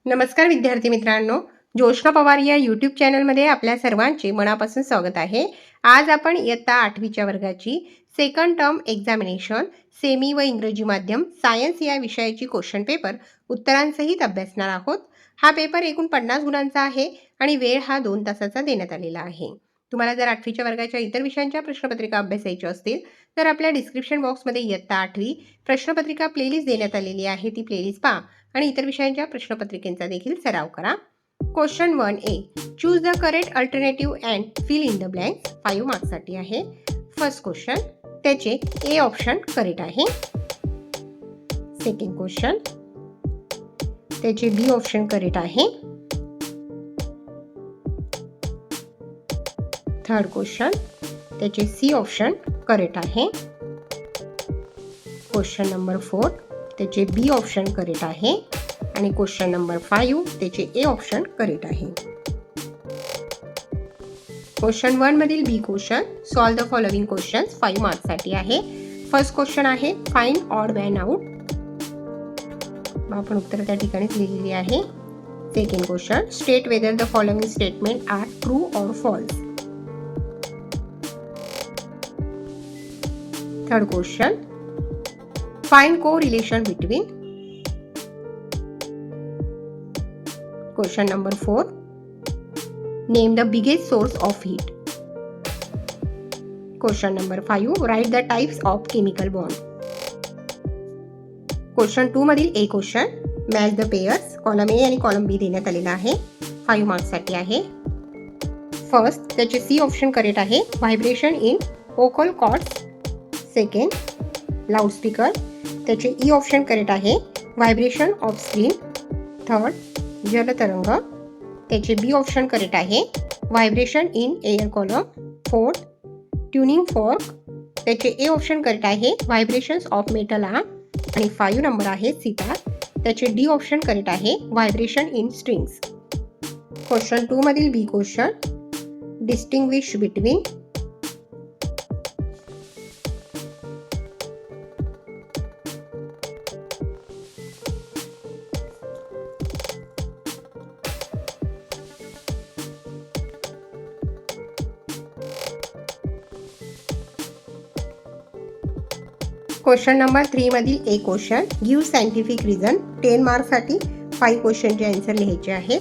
नमस्कार विद्यार्थी मित्रांनो, जोशना पवार या यूट्यूब चॅनलमध्ये आपल्या सर्वांचे मनापासून स्वागत आहे. आज आपण इयत्ता 8वीच्या वर्गाची सेकंड टर्म एक्झामिनेशन सेमी व इंग्रजी माध्यम सायन्स या विषयाची क्वेश्चन पेपर उत्तरांसहित अभ्यासणार आहोत. हा पेपर एकूण 50 गुणांचा आहे आणि वेळ हा 2 तासाचा देण्यात आलेला आहे. तुम्हाला जर 8वीच्या वर्गाच्या इतर विषयांच्या प्रश्नपत्रिका अभ्यासायच्या असतील तर आपल्या डिस्क्रिप्शन बॉक्समध्ये इयत्ता 8वी प्रश्नपत्रिका प्लेलिस्ट देण्यात आलेली आहे. ती प्लेलिस्ट पहा आणि इतर विषयांच्या प्रश्नपत्रिकेचा देखील सराव करा. Question 1A, choose the correct alternative and fill in the blanks. 5 मार्क्ससाठी आहे. फर्स्ट क्वेश्चन, त्याचे ए ऑप्शन करेक्ट आहे. सेकंड क्वेश्चन, त्याचे बी ऑप्शन करेक्ट आहे. थर्ड क्वेश्चन, त्याचे सी ऑप्शन करेक्ट आहे. क्वेश्चन नंबर 4, त्याचे बी ऑप्शन करेक्ट आहे आणि क्वेश्चन नंबर 5 त्याचे ए ऑप्शन करेक्ट आहे. क्वेश्चन 1 मधील B question, solve the following questions. 5 मार्क्ससाठी आहे. फर्स्ट क्वेश्चन आहे फाइंड ऑड वन आउट. आपण उत्तर त्या ठिकाणीच लिहिलेली आहे. Second question, state whether the following statement are true or false. Third question, find correlation between. Question number 4, name the biggest source of heat. Question number 5, write the types of chemical bond. Question 2 मधील A question, match the pairs. Column A आणि column B देण्यात आलेला आहे. 5 मार्क्ससाठी आहे. First, त्याचे C option correct आहे. Vibration in vocal cords. Second, loudspeaker. त्याचे ई ऑप्शन करेक्ट आहे. Vibration of screen. Third, jaltarang. त्याचे बी ऑप्शन करेक्ट आहे. Vibration in air column. Fourth, tuning fork. त्याचे ए ऑप्शन करेक्ट आहे. Vibrations of metal arm. आणि 5 number आहे सितार. त्याचे D option correct आहे. Vibration in strings. क्वेश्चन 2 मधील B question, distinguish between. Question number 3 मधील A question, give scientific reason. 10 मार्क्ससाठी 5 क्वेश्चनचे आन्सर लिहायचे आहेत.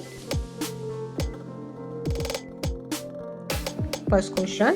फर्स्ट क्वेश्चन,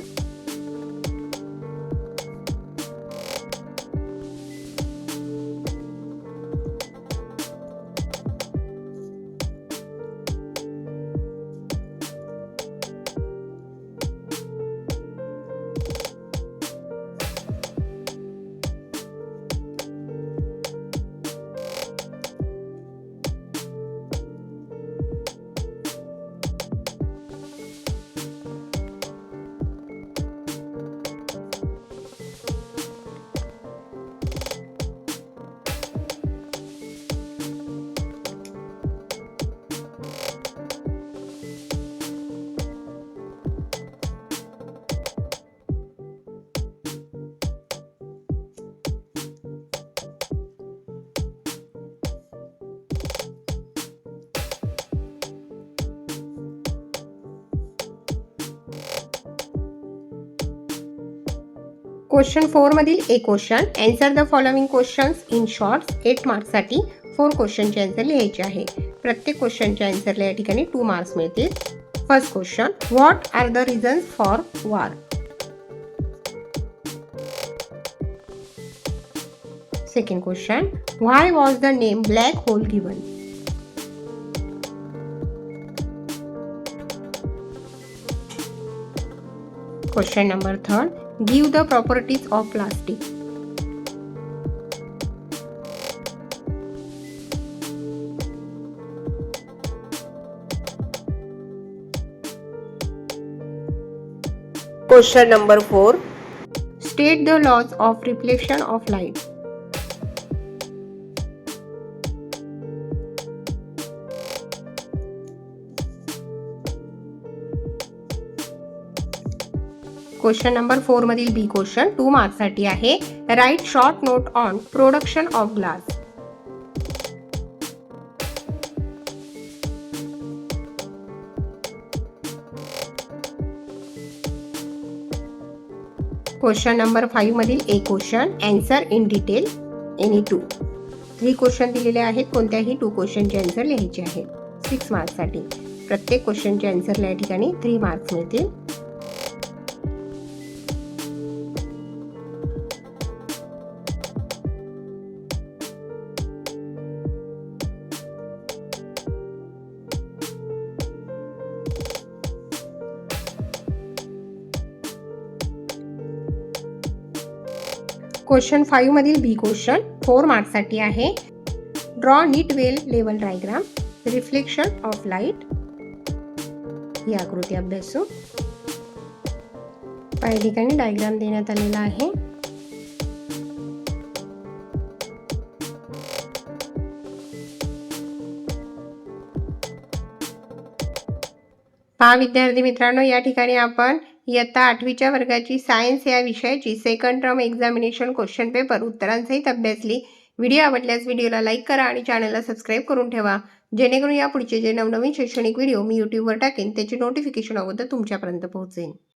क्वेश्चन 4 मधील A question, answer the following questions in shorts. 8 मार्क्ससाठी 4 क्वेश्चनचे आन्सर लिहायचे आहे. प्रत्येक क्वेश्चनच्या आन्सरला या ठिकाणी 2 मार्क्स मिळतील. First question, what are the reasons for war. Second question, why was the name black hole given. Question number 3, give the properties of plastic. Question number 4, state the laws of reflection of light. Question number 4 मधील B question 2 मार्क्ससाठी आहे. Write short note on production of glass. Question number 5 मधील A question, answer in detail any 2. 3 question दिलेले आहेत. कोणत्याही 2 क्वेश्चनचे answer लिहायचे आहेत 6 मार्क्ससाठी. प्रत्येक क्वेश्चनचे आन्सरला या ठिकाणी 3 मार्क्स मिळतील. क्वेश्चन 5 मधील बी क्वेश्चन 4 मार्क्ससाठी आहे. ड्रॉ नीट वेल लेवल डायग्राम, रिफ्लेक्शन ऑफ लाईट. ही आकृती अभ्यासू. पहिल्या ठिकाणी डायग्राम देण्यात आलेला आहे. पहा विद्यार्थी मित्रांनो, या ठिकाणी आपण इयत्ता 8वीच्या वर्गाची सायन्स या विषयाची second term examination question paper उत्तरांसहित अभ्यासली. व्हिडिओ आवडल्यास व्हिडिओला लाईक करा आणि चॅनलला सबस्क्राईब करून ठेवा, जेणेकरून यापुढचे जे नवनवीन शैक्षणिक व्हिडिओ मी यूट्यूबवर टाकेन त्याचे नोटिफिकेशन अगोदर तुमच्यापर्यंत पोहोचेल.